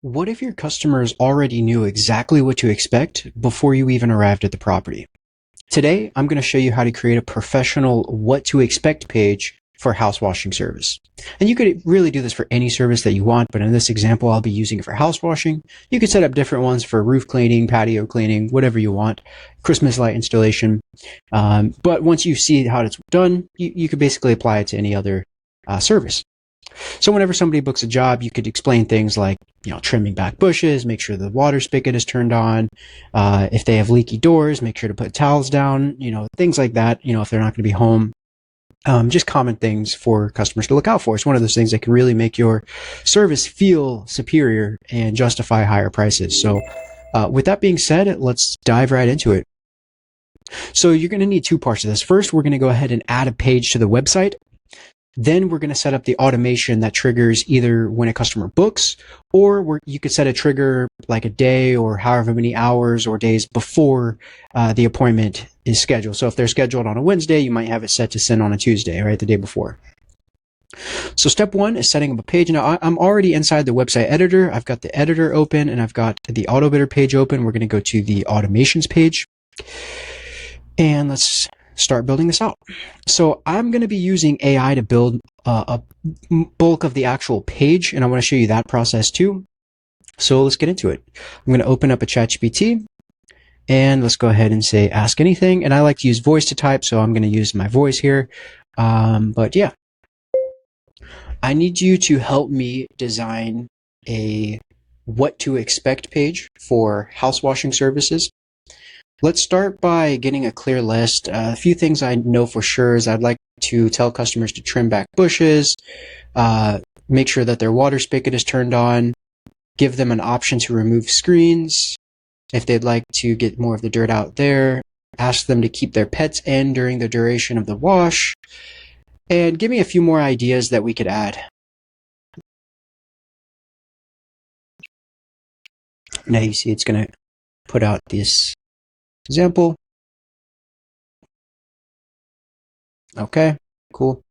What if your customers already knew exactly what to expect before you even arrived at the property? Today, I'm going to show you how to create a professional what to expect page for house washing service. And you could really do this for any service that you want, but in this example, I'll be using it for house washing. You could set up different ones for roof cleaning, patio cleaning, whatever you want, Christmas light installation. But once you see how it's done, you could basically apply it to any other service. So whenever somebody books a job, you could explain things like, trimming back bushes, make sure the water spigot is turned on. If they have leaky doors, make sure to put towels down, things like that, if they're not going to be home. Just common things for customers to look out for. It's one of those things that can really make your service feel superior and justify higher prices. So with that being said, let's dive right into it. So you're going to need two parts of this. First, we're going to go ahead and add a page to the website. Then we're going to set up the automation that triggers either when a customer books, or you could set a trigger like a day or however many hours or days before the appointment is scheduled. So if they're scheduled on a Wednesday, you might have it set to send on a Tuesday, right? The day before. So step one is setting up a page. Now I'm already inside the website editor. I've got the editor open and I've got the AutoBidder page open. We're going to go to the automations page and let's start building this out. So I'm going to be using AI to build a bulk of the actual page, and I want to show you that process too. So let's get into it. I'm going to open up a ChatGPT, and let's go ahead and say ask anything. And I like to use voice to type, so I'm going to use my voice here. But yeah, I need you to help me design a what to expect page for house washing services. Let's start by getting a clear list. A few things I know for sure is I'd like to tell customers to trim back bushes, make sure that their water spigot is turned on, give them an option to remove screens if they'd like to get more of the dirt out there, ask them to keep their pets in during the duration of the wash, and give me a few more ideas that we could add. Now you see it's going to put out this example. Okay, cool.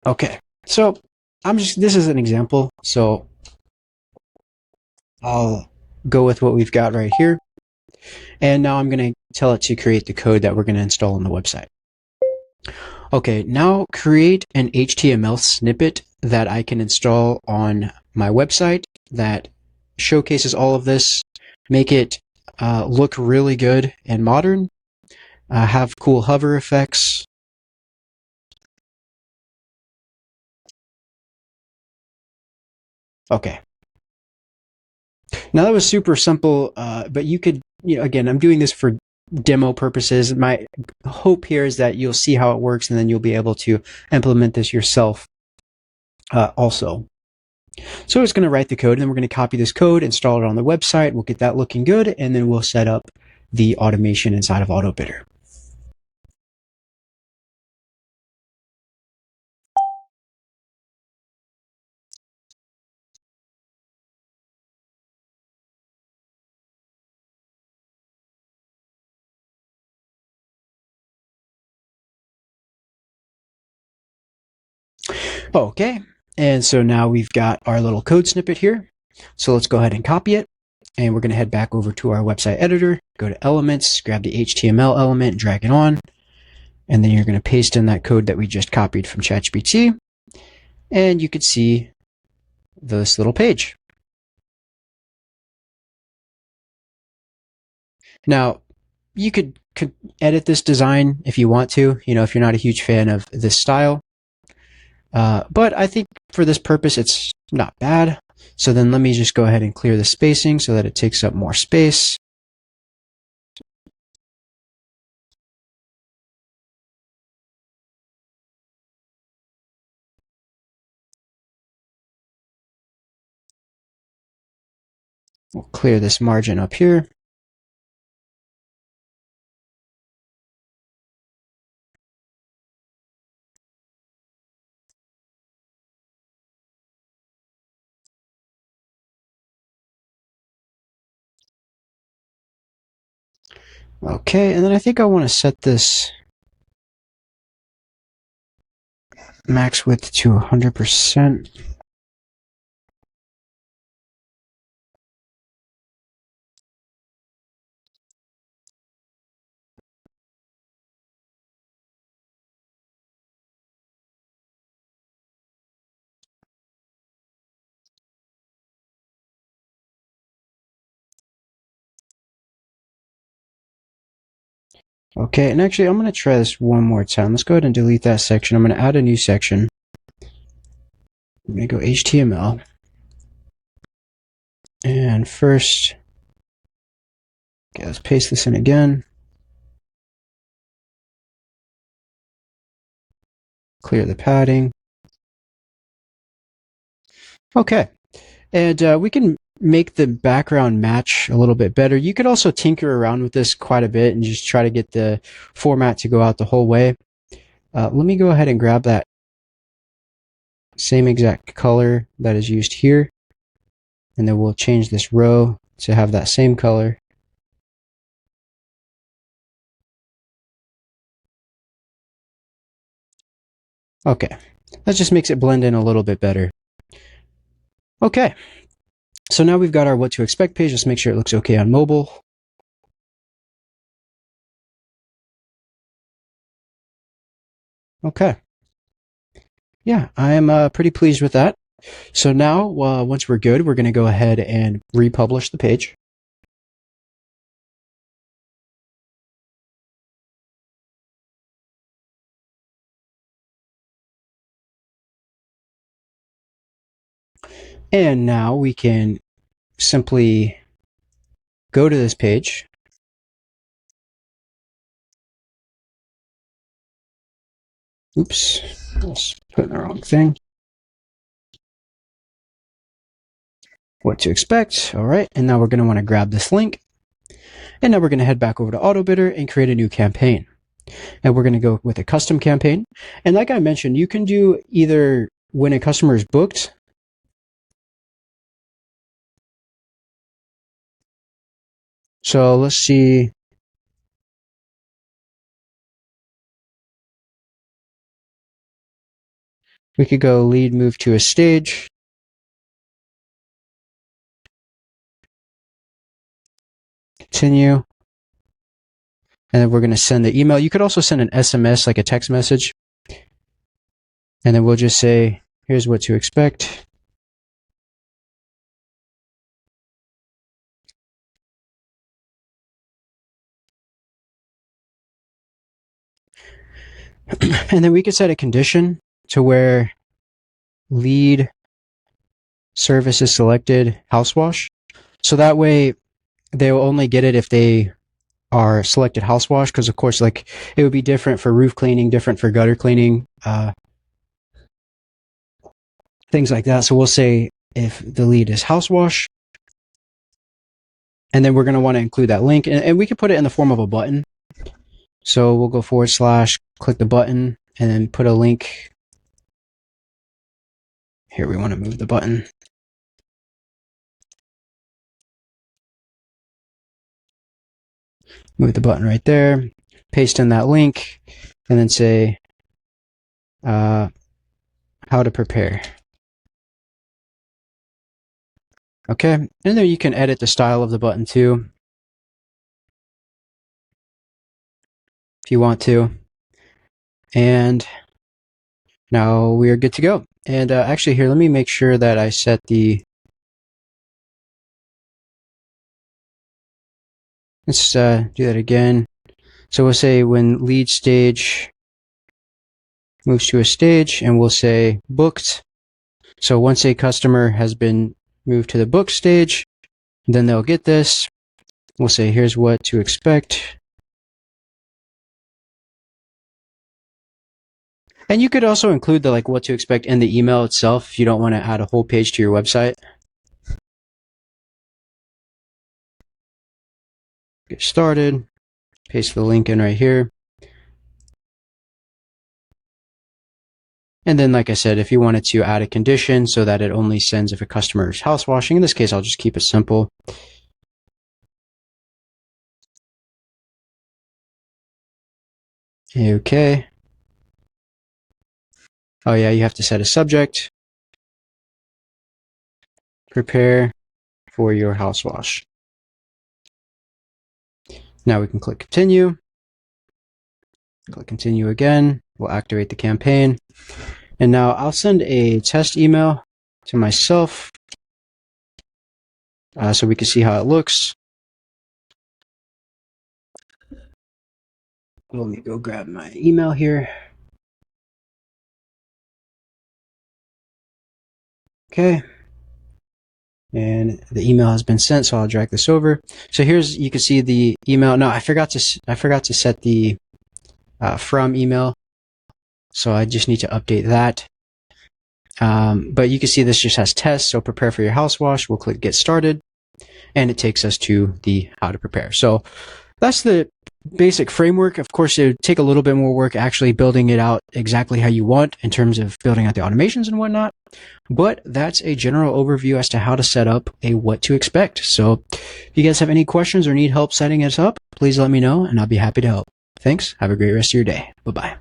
Okay, so this is an example, so I'll go with what we've got right here. And now I'm going to tell it to create the code that we're going to install on the website. Okay, now create an HTML snippet that I can install on my website that showcases all of this, make it look really good and modern, have cool hover effects. Okay. Now that was super simple, but you could, again, I'm doing this for demo purposes. My hope here is that you'll see how it works and then you'll be able to implement this yourself also. So it's going to write the code and then we're going to copy this code, install it on the website. We'll get that looking good and then we'll set up the automation inside of AutoBidder. Okay, and so now we've got our little code snippet here. So let's go ahead and copy it. And we're going to head back over to our website editor, go to elements, grab the HTML element, drag it on. And then you're going to paste in that code that we just copied from ChatGPT. And you could see this little page. Now, you could edit this design if you want to, if you're not a huge fan of this style. But I think for this purpose, it's not bad. So then let me just go ahead and clear the spacing so that it takes up more space. We'll clear this margin up here. Okay, and then I think I want to set this max width to 100%. Okay, and actually I'm going to try this one more time. Let's go ahead and delete that section. I'm going to add a new section. I'm going to go HTML. And first, okay, let's paste this in again. Clear the padding. Okay, and we can make the background match a little bit better. You could also tinker around with this quite a bit and just try to get the format to go out the whole way. Let me go ahead and grab that same exact color that is used here, and then we'll change this row to have that same color. Okay, that just makes it blend in a little bit better. Okay, so now we've got our what to expect page. Let's make sure it looks okay on mobile. Okay. Yeah, I'm pretty pleased with that. So now, once we're good, we're going to go ahead and republish the page. And now we can simply go to this page. Oops, I was putting the wrong thing. What to expect. All right, and now we're going to want to grab this link. And now we're going to head back over to AutoBidder and create a new campaign. And we're going to go with a custom campaign. And like I mentioned, you can do either when a customer is booked. So let's see. We could go lead move to a stage. Continue. And then we're going to send the email. You could also send an SMS, like a text message. And then we'll just say, here's what to expect. And then we could set a condition to where lead service is selected house wash. So that way they will only get it if they are selected house wash, because of course, like, it would be different for roof cleaning, different for gutter cleaning, things like that. So we'll say if the lead is house wash, and then we're going to want to include that link, and we can put it in the form of a button. So we'll go / click the button and then put a link. Here we want to move the button. Move the button right there, paste in that link, and then say how to prepare. Okay, and then you can edit the style of the button too, if you want to. And now we are good to go. And actually here, let me make sure that I set the, let's do that again. So we'll say when lead stage moves to a stage, and we'll say booked. So once a customer has been moved to the book stage, then they'll get this. We'll say, here's what to expect. And you could also include the what to expect in the email itself if you don't want to add a whole page to your website. Get started. Paste the link in right here. And then, like I said, if you wanted to add a condition so that it only sends if a customer is house washing, in this case, I'll just keep it simple. Okay. Oh yeah, you have to set a subject. Prepare for your house wash. Now we can click continue. Click continue again. We'll activate the campaign. And now I'll send a test email to myself so we can see how it looks. Let me go grab my email here. Okay. And the email has been sent, so I'll drag this over. So here's, you can see the email. No, I forgot to set the from email. So I just need to update that. But you can see this just has tests. So prepare for your house wash. We'll click get started, and it takes us to the how to prepare. So that's the basic framework. Of course, it would take a little bit more work actually building it out exactly how you want in terms of building out the automations and whatnot. But that's a general overview as to how to set up a what to expect. So if you guys have any questions or need help setting this up, please let me know and I'll be happy to help. Thanks. Have a great rest of your day. Bye-bye.